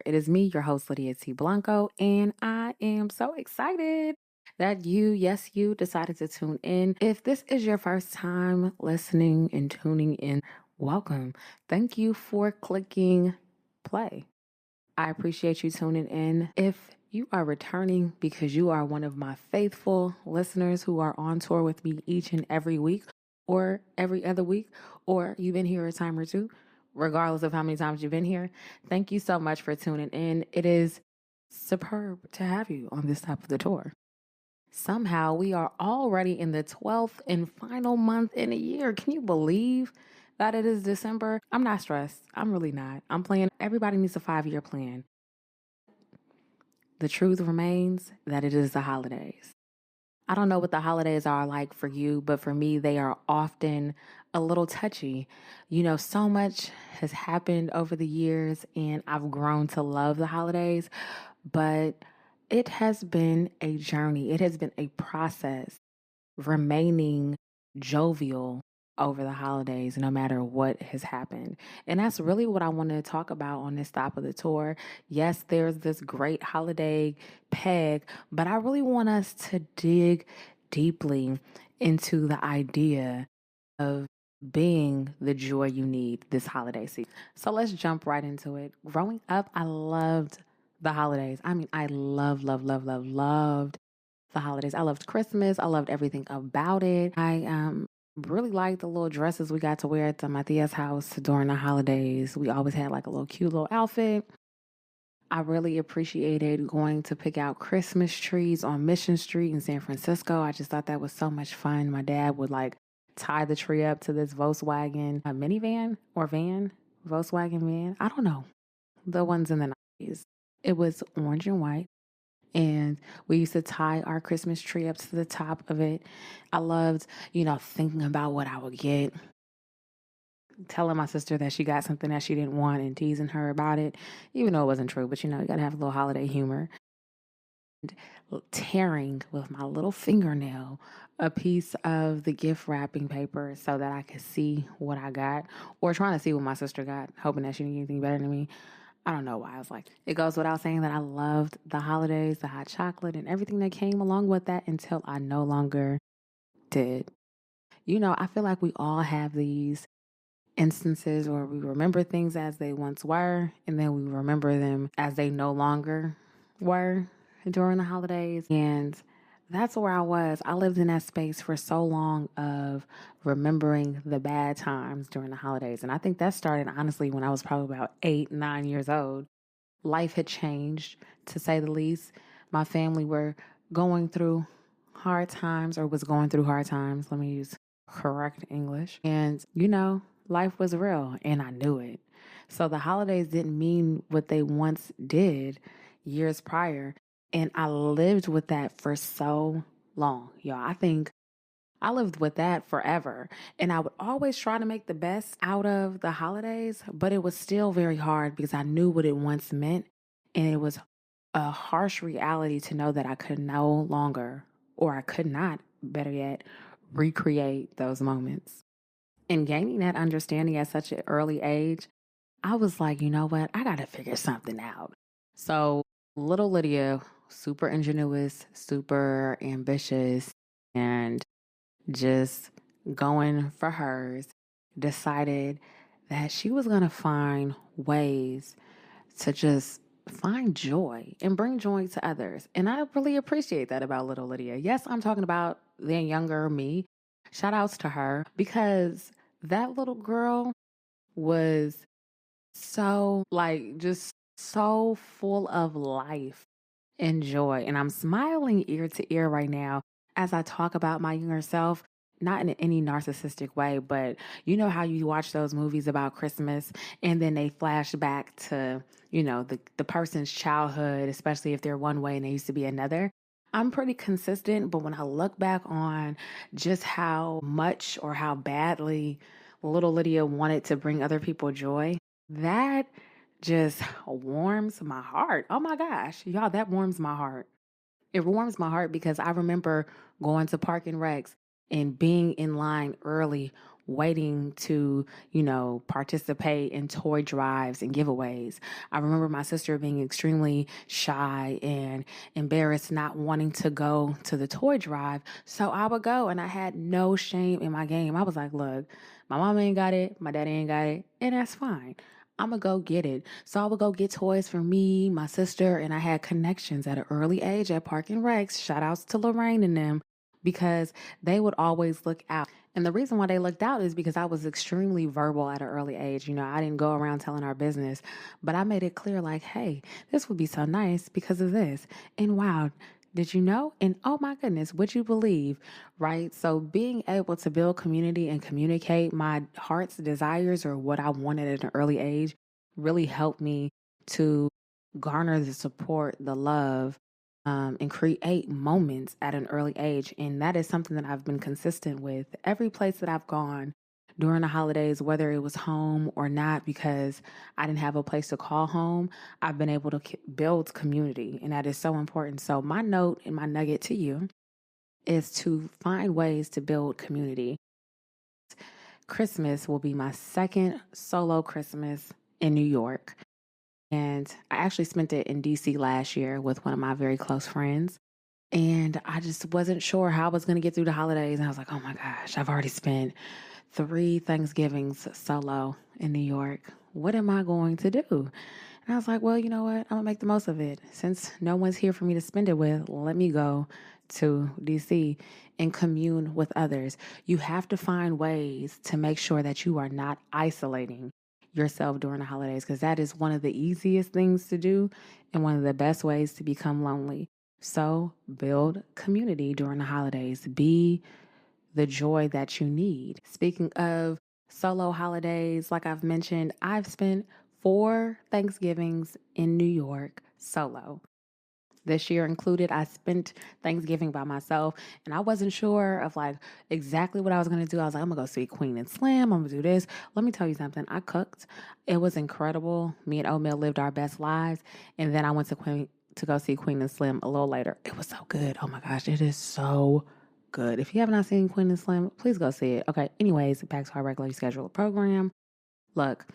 It is me, your host, Lydia T. Blanco, and I am so excited that yes, you decided to tune in. If this is your first time listening and tuning in, welcome. Thank you for clicking play. I appreciate you tuning in. If you are returning because you are one of my faithful listeners who are on tour with me each and every week or every other week, or you've been here a time or two, regardless of how many times you've been here, thank you so much for tuning in. It is superb to have you on this type of the tour. Somehow we are already in the 12th and final month in a year. Can you believe that it is December? I'm not stressed. I'm really not. I'm playing. Everybody needs a 5-year plan. The truth remains that it is the holidays. I don't know what the holidays are like for you, but for me, they are often a little touchy. So much has happened over the years, and I've grown to love the holidays, but it has been a journey. It has been a process remaining jovial over the holidays, no matter what has happened. And that's really what I want to talk about on this stop of the tour. Yes, there's this great holiday peg, but I really want us to dig deeply into the idea of being the joy you need this holiday season. So let's jump right into it. Growing up, I loved the holidays. I mean, I loved the holidays. I loved Christmas. I loved everything about it. I really liked the little dresses we got to wear at my tia's house during the holidays. We always had like a little cute little outfit. I really appreciated going to pick out Christmas trees on Mission Street in San Francisco. I just thought that was so much fun. My dad would like tie the tree up to this Volkswagen a minivan or van, Volkswagen van. I don't know. The ones in the 90s. It was orange and white. And we used to tie our Christmas tree up to the top of it. I loved, thinking about what I would get, telling my sister that she got something that she didn't want and teasing her about it, even though it wasn't true. But, you got to have a little holiday humor. And tearing with my little fingernail a piece of the gift wrapping paper so that I could see what I got, or trying to see what my sister got, hoping that she didn't get anything better than me. I don't know why I was like, it goes without saying that I loved the holidays, the hot chocolate, and everything that came along with that until I no longer did. I feel like we all have these instances where we remember things as they once were, and then we remember them as they no longer were during the holidays. And that's where I was. I lived in that space for so long of remembering the bad times during the holidays. And I think that started honestly when I was probably about 8, 9 years old. Life had changed, to say the least. My family were going through hard times, or was going through hard times. Let me use correct English. And, life was real, and I knew it. So the holidays didn't mean what they once did years prior. And I lived with that for so long, y'all. I think I lived with that forever. And I would always try to make the best out of the holidays, but it was still very hard because I knew what it once meant. And it was a harsh reality to know that I could no longer, or I could not, better yet, recreate those moments. And gaining that understanding at such an early age, I was like, you know what? I got to figure something out. So little Lydia, super ingenuous, super ambitious, and just going for hers, decided that she was going to find ways to just find joy and bring joy to others. And I really appreciate that about little Lydia. Yes, I'm talking about the younger me. Shout outs to her, because that little girl was so just so full of life and joy. And I'm smiling ear to ear right now as I talk about my younger self, not in any narcissistic way, but you know how you watch those movies about Christmas and then they flash back to, the person's childhood, especially if they're one way and they used to be another. I'm pretty consistent, but when I look back on just how much or how badly little Lydia wanted to bring other people joy, that just warms my heart. Oh my gosh, y'all, that warms my heart. It warms my heart because I remember going to Park and Recs and being in line early, waiting to, participate in toy drives and giveaways. I remember my sister being extremely shy and embarrassed, not wanting to go to the toy drive. So I would go, and I had no shame in my game. I was like, look, my mom ain't got it, my daddy ain't got it, and that's fine. I'm gonna go get it. So I would go get toys for me, my sister, and I had connections at an early age at Park and Recs. Shout outs to Lorraine and them, because they would always look out. And the reason why they looked out is because I was extremely verbal at an early age. I didn't go around telling our business, but I made it clear like, hey, this would be so nice because of this. And wow, did you know? And oh my goodness, would you believe? Right? So being able to build community and communicate my heart's desires or what I wanted at an early age really helped me to garner the support, the love, and create moments at an early age. And that is something that I've been consistent with every place that I've gone during the holidays, whether it was home or not, because I didn't have a place to call home. I've been able to build community, and that is so important. So, my note and my nugget to you is to find ways to build community. Christmas will be my second solo Christmas in New York. And I actually spent it in DC last year with one of my very close friends. And I just wasn't sure how I was going to get through the holidays. And I was like, oh my gosh, I've already spent 3 Thanksgivings solo in New York. What am I going to do? And I was like, well, you know what? I'm going to make the most of it. Since no one's here for me to spend it with, let me go to DC and commune with others. You have to find ways to make sure that you are not isolating yourself during the holidays, because that is one of the easiest things to do and one of the best ways to become lonely. So build community during the holidays. Be the joy that you need. Speaking of solo holidays, like I've mentioned, I've spent 4 Thanksgivings in New York solo. This year included, I spent Thanksgiving by myself, and I wasn't sure of like exactly what I was going to do. I was like, I'm going to go see Queen and Slim. I'm going to do this. Let me tell you something. I cooked. It was incredible. Me and Oatmeal lived our best lives. And then I went to go see Queen and Slim a little later. It was so good. Oh my gosh, it is so good. If you have not seen Queen and Slim, please go see it. Okay, anyways, back to our regularly scheduled program. Look,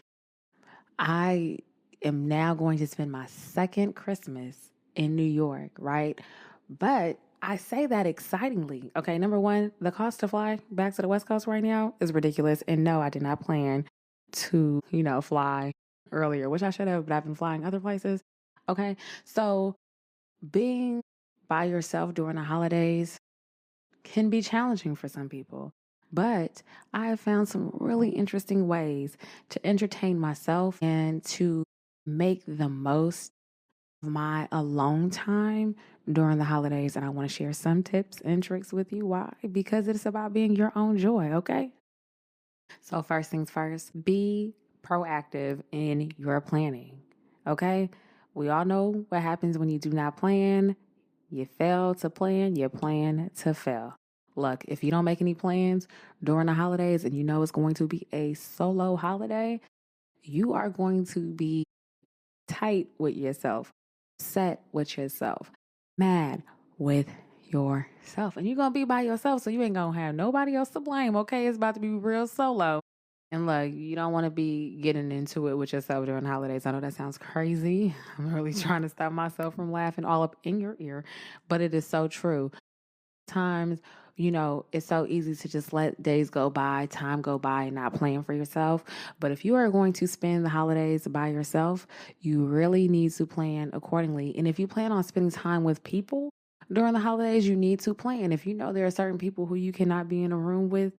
I am now going to spend my second Christmas in New York, right? But I say that excitingly. Okay, number one, the cost to fly back to the West Coast right now is ridiculous. And no, I did not plan to, fly earlier, which I should have, but I've been flying other places. Okay, so being by yourself during the holidays can be challenging for some people. But I have found some really interesting ways to entertain myself and to make the most of my alone time during the holidays. And I want to share some tips and tricks with you. Why? Because it's about being your own joy, okay? So, first things first, be proactive in your planning, okay? We all know what happens when you do not plan. You fail to plan, you plan to fail. Look, if you don't make any plans during the holidays and you know it's going to be a solo holiday, you are going to be tight with yourself, set with yourself, mad with yourself. And you're going to be by yourself, so you ain't going to have nobody else to blame, okay? It's about to be real solo. And look, you don't want to be getting into it with yourself during holidays. I know that sounds crazy. I'm really trying to stop myself from laughing all up in your ear, but it is so true. Times, it's so easy to just let days go by, time go by, and not plan for yourself. But if you are going to spend the holidays by yourself, you really need to plan accordingly. And if you plan on spending time with people during the holidays, you need to plan. If you know there are certain people who you cannot be in a room with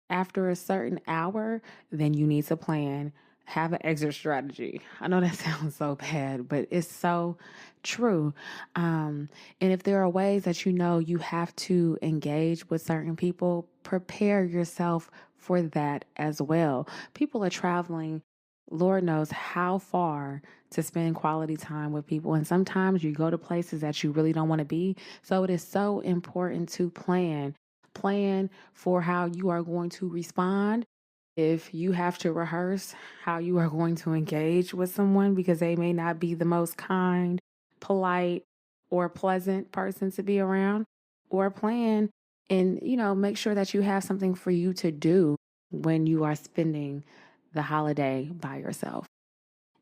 after a certain hour, then you need to plan. Have an exit strategy. I know that sounds so bad, but it's so true. And if there are ways that you have to engage with certain people, prepare yourself for that as well. People are traveling, Lord knows how far, to spend quality time with people. And sometimes you go to places that you really don't want to be. So it is so important to plan. Plan for how you are going to respond. If you have to rehearse how you are going to engage with someone because they may not be the most kind, polite, or pleasant person to be around, or plan and, make sure that you have something for you to do when you are spending the holiday by yourself.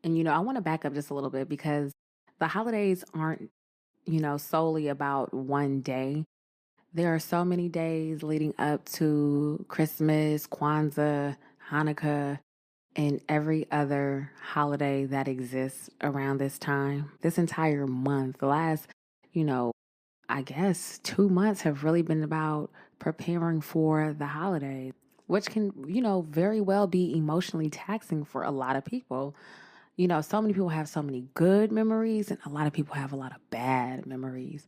And, I want to back up just a little bit because the holidays aren't, solely about one day. There are so many days leading up to Christmas, Kwanzaa, Hanukkah, and every other holiday that exists around this time. This entire month, the last, you know, I guess 2 months have really been about preparing for the holidays, which can, very well be emotionally taxing for a lot of people. So many people have so many good memories, and a lot of people have a lot of bad memories.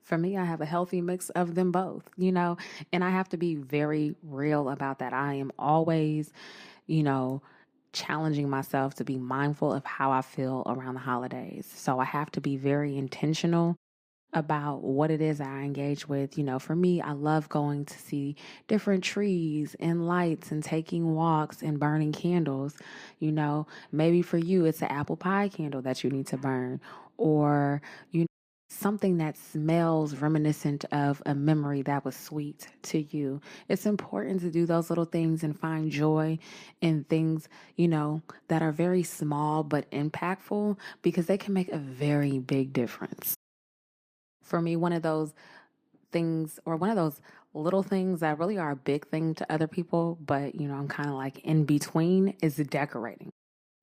For me, I have a healthy mix of them both, and I have to be very real about that. I am always, you know, challenging myself to be mindful of how I feel around the holidays. So I have to be very intentional about what it is I engage with. For me, I love going to see different trees and lights and taking walks and burning candles. Maybe for you, it's an apple pie candle that you need to burn, or, something that smells reminiscent of a memory that was sweet to you. It's important to do those little things and find joy in things, that are very small but impactful, because they can make a very big difference. For me, one of those things, or one of those little things that really are a big thing to other people, but I'm kind of like in between, is decorating.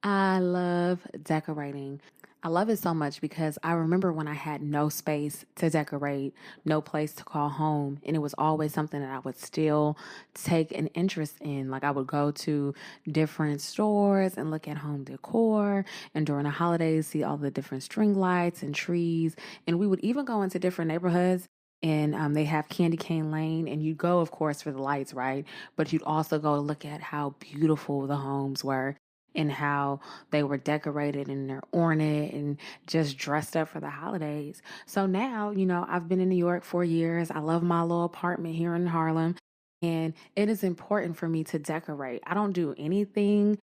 I love decorating. I love it so much because I remember when I had no space to decorate, no place to call home, and it was always something that I would still take an interest in. Like, I would go to different stores and look at home decor, and during the holidays, see all the different string lights and trees. And we would even go into different neighborhoods, and they have Candy Cane Lane, and you'd go, of course, for the lights, right? But you'd also go look at how beautiful the homes were and how they were decorated and they're ornate and just dressed up for the holidays. So now, I've been in New York 4 years. I love my little apartment here in Harlem. And it is important for me to decorate. I don't do anything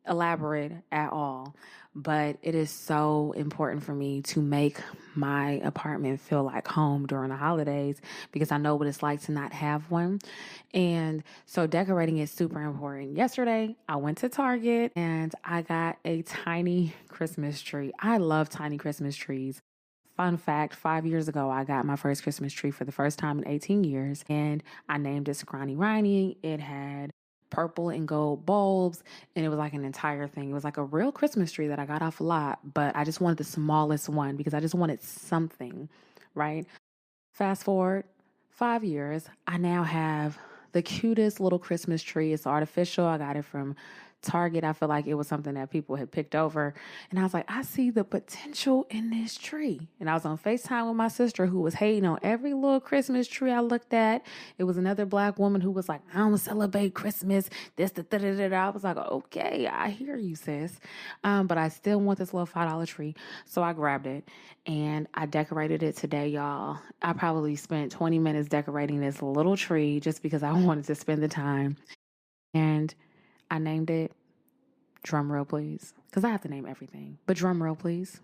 elaborate at all, but it is so important for me to make my apartment feel like home during the holidays, because I know what it's like to not have one. And so decorating is super important. Yesterday, I went to Target and I got a tiny Christmas tree. I love tiny Christmas trees. Fun fact, 5 years ago, I got my first Christmas tree for the first time in 18 years, and I named it Scrawny Riney. It had purple and gold bulbs, and it was like an entire thing. It was like a real Christmas tree that I got off a lot, but I just wanted the smallest one because I just wanted something, right? Fast forward 5 years, I now have the cutest little Christmas tree. It's artificial. I got it from Target. I feel like it was something that people had picked over. And I was like, I see the potential in this tree. And I was on FaceTime with my sister, who was hating on every little Christmas tree I looked at. It was another Black woman who was like, I don't celebrate Christmas. This, da, da, da, da, da. I was like, okay, I hear you, sis. But I still want this little $5 tree. So I grabbed it and I decorated it today, y'all. I probably spent 20 minutes decorating this little tree just because I wanted to spend the time. And I named it, drum roll please, because I have to name everything. But drum roll please,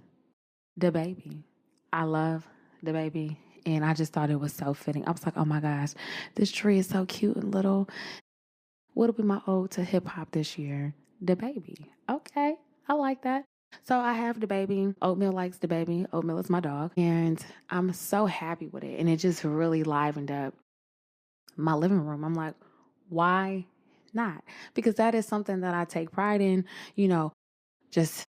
the baby. I love the baby. And I just thought it was so fitting. I was like, oh my gosh, this tree is so cute and little. What'll be my ode to hip hop this year? The baby. Okay, I like that. So I have the baby. Oatmeal likes the baby. Oatmeal is my dog. And I'm so happy with it. And it just really livened up my living room. I'm like, why not? Because that is something that I take pride in, just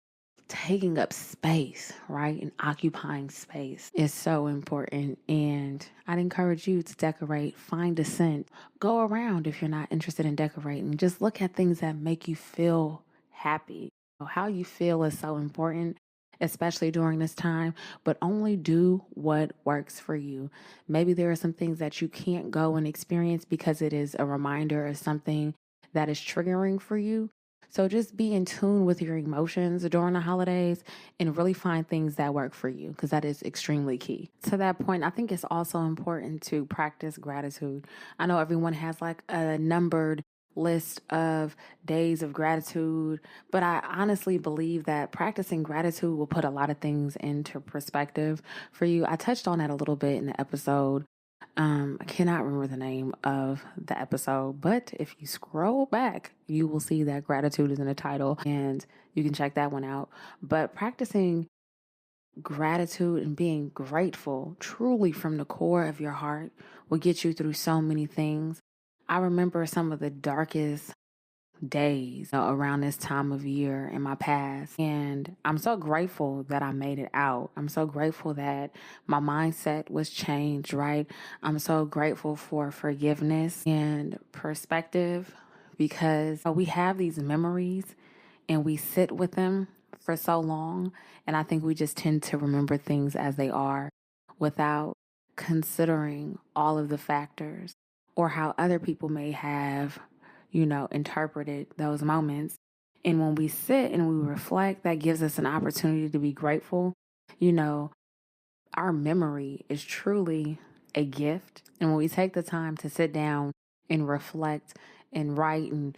taking up space, right? And occupying space is so important. And I'd encourage you to decorate, find a scent, go around if you're not interested in decorating. Just look at things that make you feel happy. How you feel is so important, especially during this time, but only do what works for you. Maybe there are some things that you can't go and experience because it is a reminder of something that is triggering for you. So just be in tune with your emotions during the holidays and really find things that work for you, because that is extremely key. To that point, I think it's also important to practice gratitude. I know everyone has like a numbered list of days of gratitude, but I honestly believe that practicing gratitude will put a lot of things into perspective for you. I touched on that a little bit in the episode I cannot remember the name of the episode, but if you scroll back, you will see that gratitude is in the title and you can check that one out. But practicing gratitude and being grateful truly from the core of your heart will get you through so many things. I remember some of the darkest days around this time of year in my past. And I'm so grateful that I made it out. I'm so grateful that my mindset was changed, right? I'm so grateful for forgiveness and perspective because we have these memories and we sit with them for so long. And I think we just tend to remember things as they are without considering all of the factors or how other people may have, interpreted those moments. And when we sit and we reflect, that gives us an opportunity to be grateful. You know, our memory is truly a gift. And when we take the time to sit down and reflect and write and,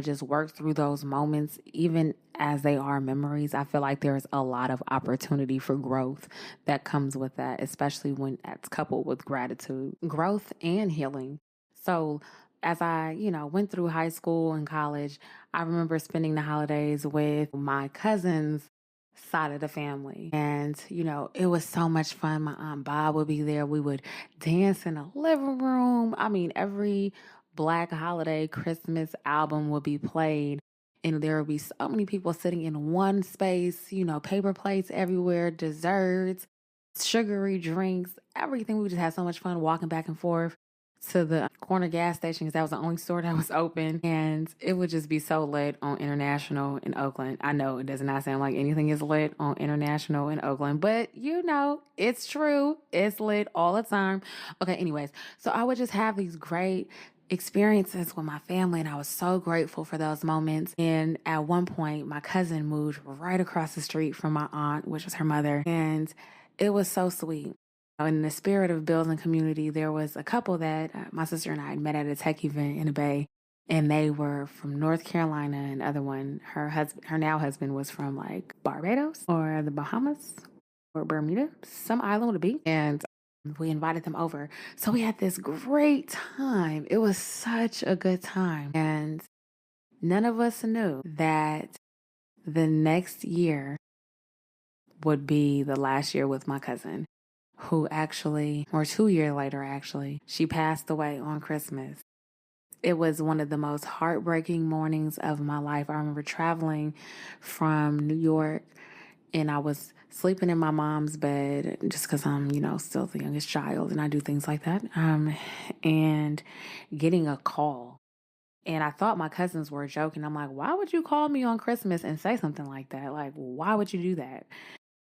just work through those moments, even as they are memories, I feel like there's a lot of opportunity for growth that comes with that, especially when that's coupled with gratitude, growth and healing. So, as I, went through high school and college, I remember spending the holidays with my cousins side of the family. And, it was so much fun. My Aunt Bob would be there. We would dance in the living room. I mean, every Black holiday Christmas album would be played. And there would be so many people sitting in one space, paper plates everywhere, desserts, sugary drinks, everything. We just had so much fun walking back and forth to the corner gas station because that was the only store that was open. And it would just be so lit on International in Oakland. I know it does not sound like anything is lit on International in Oakland, but it's true. It's lit all the time. Okay, anyways, so I would just have these great experiences with my family, and I was so grateful for those moments. And at one point, my cousin moved right across the street from my aunt, which was her mother, and it was so sweet. In the spirit of building community, there was a couple that my sister and I had met at a tech event in the Bay, and they were from North Carolina. And the other one, her now husband, was from like Barbados or the Bahamas or Bermuda, some island with a beach. And we invited them over. So we had this great time. It was such a good time. And none of us knew that the next year would be the last year with my cousin, who actually, or 2 years later, actually, she passed away on Christmas. It was one of the most heartbreaking mornings of my life. I remember traveling from New York and I was sleeping in my mom's bed just because I'm, still the youngest child and I do things like that. And getting a call. And I thought my cousins were joking. I'm like, why would you call me on Christmas and say something like that? Like, why would you do that?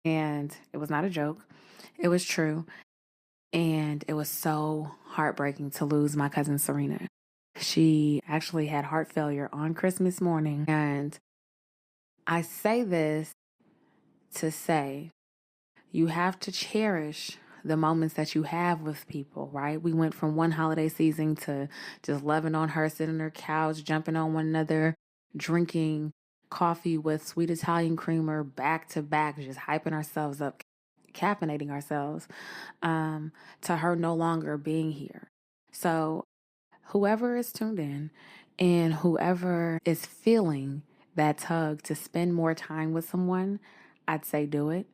And it was not a joke. It was true. And it was so heartbreaking to lose my cousin Serena. She actually had heart failure on Christmas morning. And I say this to say you have to cherish the moments that you have with people, right? We went from one holiday season to just loving on her, sitting on her couch, jumping on one another, drinking coffee with sweet Italian creamer back to back, just hyping ourselves up, caffeinating ourselves, to her no longer being here. So whoever is tuned in and whoever is feeling that tug to spend more time with someone, I'd say do it.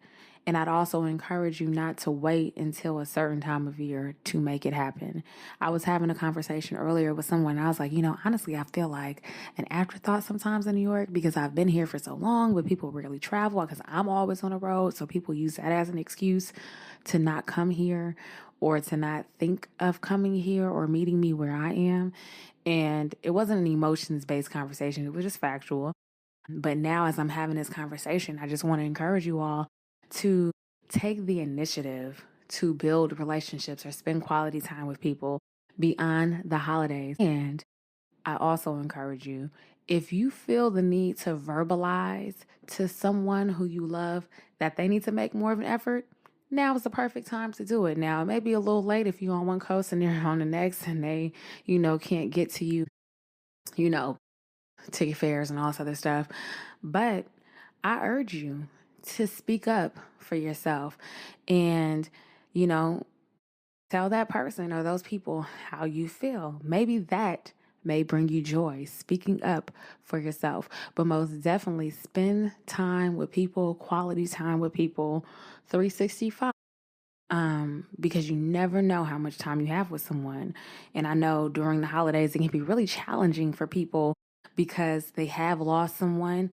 And I'd also encourage you not to wait until a certain time of year to make it happen. I was having a conversation earlier with someone, and I was like, honestly, I feel like an afterthought sometimes in New York because I've been here for so long, but people rarely travel because I'm always on the road. So people use that as an excuse to not come here or to not think of coming here or meeting me where I am. And it wasn't an emotions based conversation, it was just factual. But now, as I'm having this conversation, I just want to encourage you all to take the initiative to build relationships or spend quality time with people beyond the holidays. And I also encourage you, if you feel the need to verbalize to someone who you love that they need to make more of an effort, now is the perfect time to do it. Now, it may be a little late if you're on one coast and they're on the next and they, can't get to you, you know, ticket fares and all this other stuff. But I urge you to speak up for yourself and, you know, Tell that person or those people how you feel. Maybe that may bring you joy, speaking up for yourself. But most definitely spend time with people, quality time with people, 365. Because you never know how much time you have with someone. And I know during the holidays, it can be really challenging for people because they have lost someone.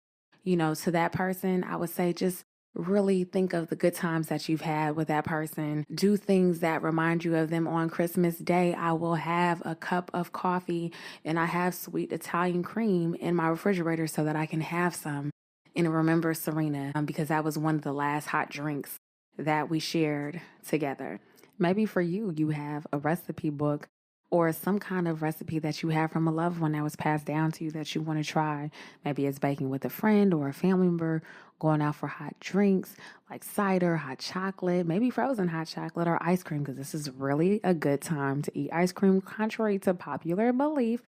To that person, I would say just really think of the good times that you've had with that person. Do things that remind you of them. On Christmas Day, I will have a cup of coffee and I have sweet Italian cream in my refrigerator so that I can have some and remember Serena, because that was one of the last hot drinks that we shared together. Maybe for you, you have a recipe book or some kind of recipe that you have from a loved one that was passed down to you that you want to try. Maybe it's baking with a friend or a family member, going out for hot drinks like cider, hot chocolate, maybe frozen hot chocolate or ice cream, because this is really a good time to eat ice cream, contrary to popular belief.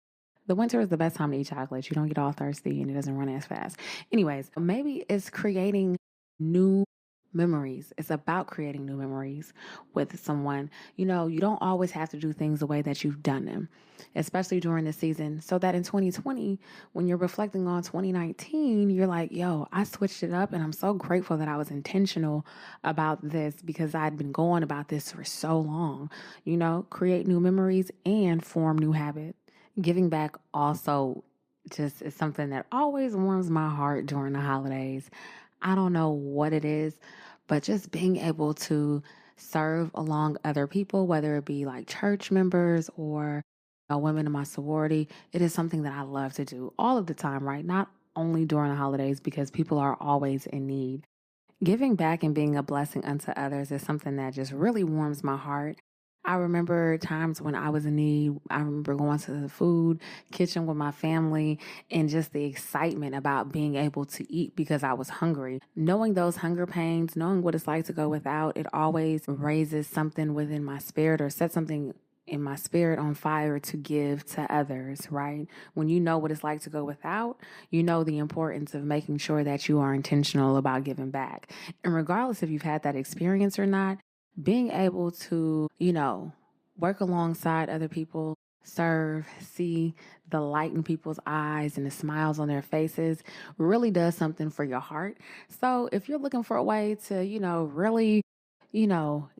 The winter is the best time to eat chocolate. You don't get all thirsty and it doesn't run as fast. Anyways, maybe it's creating new memories. It's about creating new memories with someone. You don't always have to do things the way that you've done them, especially during the season. So that in 2020, when you're reflecting on 2019, you're like, yo, I switched it up and I'm so grateful that I was intentional about this because I'd been going about this for so long. Create new memories and form new habits. Giving back also just is something that always warms my heart during the holidays. I don't know what it is, but just being able to serve along other people, whether it be like church members or women in my sorority, it is something that I love to do all of the time, right? Not only during the holidays because people are always in need. Giving back and being a blessing unto others is something that just really warms my heart. I remember times when I was in need. I remember going to the food kitchen with my family and just the excitement about being able to eat because I was hungry. Knowing those hunger pains, knowing what it's like to go without, it always raises something within my spirit or sets something in my spirit on fire to give to others, right? When you know what it's like to go without, you know the importance of making sure that you are intentional about giving back. And regardless if you've had that experience or not, being able to, work alongside other people, serve, see the light in people's eyes and the smiles on their faces really does something for your heart. So if you're looking for a way to, really,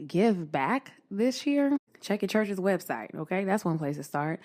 give back this year, check your church's website. Okay. That's one place to start.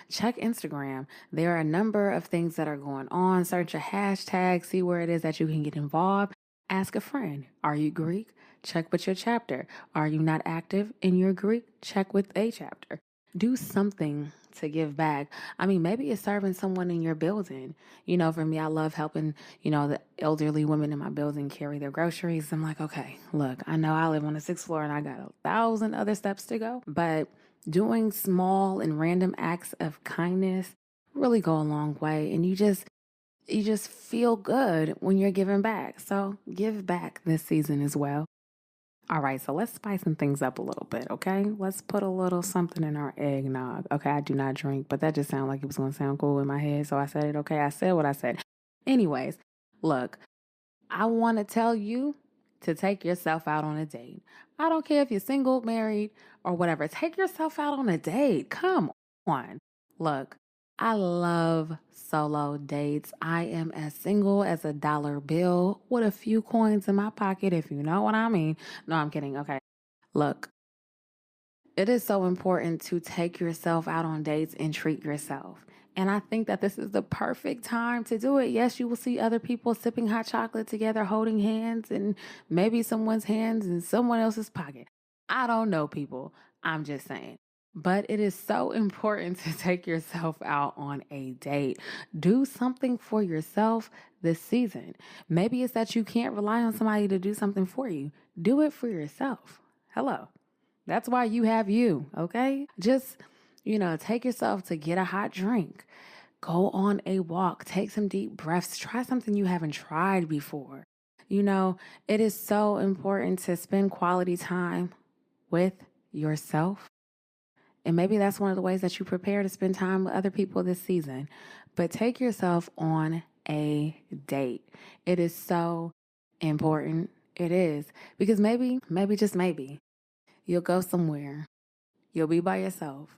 Check Instagram. There are a number of things that are going on. Search a hashtag, see where it is that you can get involved. Ask a friend. Are you Greek? Check with your chapter. Are you not active in your Greek? Check with a chapter. Do something to give back. I mean, maybe it's serving someone in your building. For me, I love helping, the elderly women in my building carry their groceries. I'm like, okay, look, I know I live on the 6th floor and I got 1,000 other steps to go, but doing small and random acts of kindness really go a long way. And you just feel good when you're giving back. So give back this season as well. All right, so let's spice things up a little bit, okay? Let's put a little something in our eggnog. Okay, I do not drink, but that just sounded like it was going to sound cool in my head, so I said it. Okay, I said what I said. Anyways, look, I want to tell you to take yourself out on a date. I don't care if you're single, married, or whatever. Take yourself out on a date. Come on. Look, I love solo dates. I am as single as a dollar bill with a few coins in my pocket, if you know what I mean. No, I'm kidding. Okay. Look, it is so important to take yourself out on dates and treat yourself. And I think that this is the perfect time to do it. Yes, you will see other people sipping hot chocolate together, holding hands, and maybe someone's hands in someone else's pocket. I don't know, people. I'm just saying. But it is so important to take yourself out on a date. Do something for yourself this season. Maybe it's that you can't rely on somebody to do something for you. Do it for yourself. Hello. That's why you have you, okay? Just, take yourself to get a hot drink. Go on a walk. Take some deep breaths. Try something you haven't tried before. It is so important to spend quality time with yourself. And maybe that's one of the ways that you prepare to spend time with other people this season. But take yourself on a date. It is so important. It is. Because maybe, just maybe, You'll go somewhere. You'll be by yourself.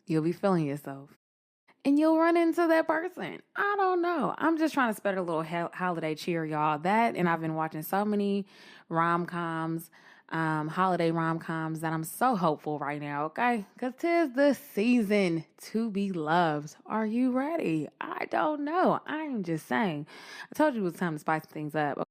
You'll be feeling yourself. And you'll run into that person. I don't know. I'm just trying to spread a little holiday cheer, y'all. That, and I've been watching so many rom coms, holiday rom coms, that I'm so hopeful right now, okay? Because 'tis the season to be loved. Are you ready? I don't know. I'm just saying. I told you it was time to spice things up.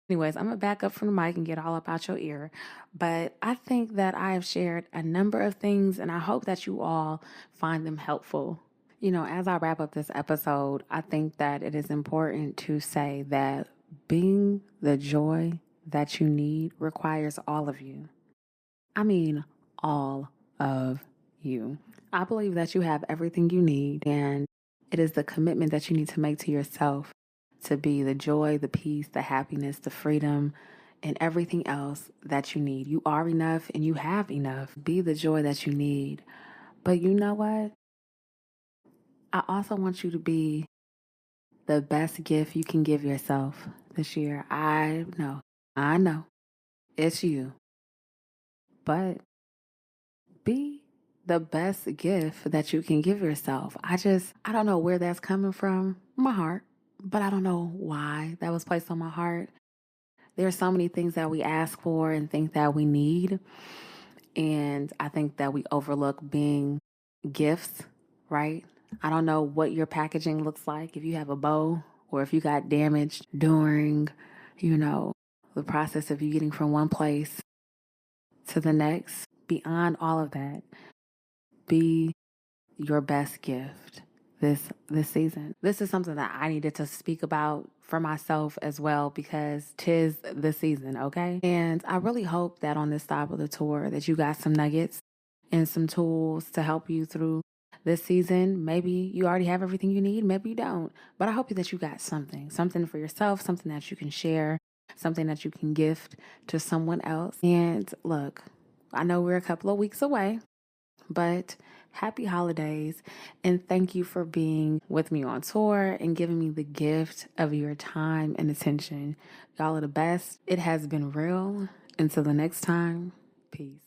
Anyways, I'm gonna back up from the mic and get all up out your ear. But I think that I have shared a number of things, and I hope that you all find them helpful. As I wrap up this episode, I think that it is important to say that being the joy that you need requires all of you. I mean, all of you. I believe that you have everything you need, and it is the commitment that you need to make to yourself to be the joy, the peace, the happiness, the freedom, and everything else that you need. You are enough and you have enough. Be the joy that you need. But you know what? I also want you to be the best gift you can give yourself this year. I know, it's you, but be the best gift that you can give yourself. I don't know where that's coming from, my heart, but I don't know why that was placed on my heart. There are so many things that we ask for and think that we need. And I think that we overlook being gifts, right? I don't know what your packaging looks like. If you have a bow or if you got damaged during, you know, the process of you getting from one place to the next. Beyond all of that, be your best gift this season. This is something that I needed to speak about for myself as well because 'tis the season, okay? And I really hope that on this stop of the tour that you got some nuggets and some tools to help you through this season. Maybe you already have everything you need, maybe you don't. But I hope that you got something for yourself, something that you can share, something that you can gift to someone else. And look, I know we're a couple of weeks away, but happy holidays and thank you for being with me on tour and giving me the gift of your time and attention. Y'all are the best. It has been real. Until the next time, peace.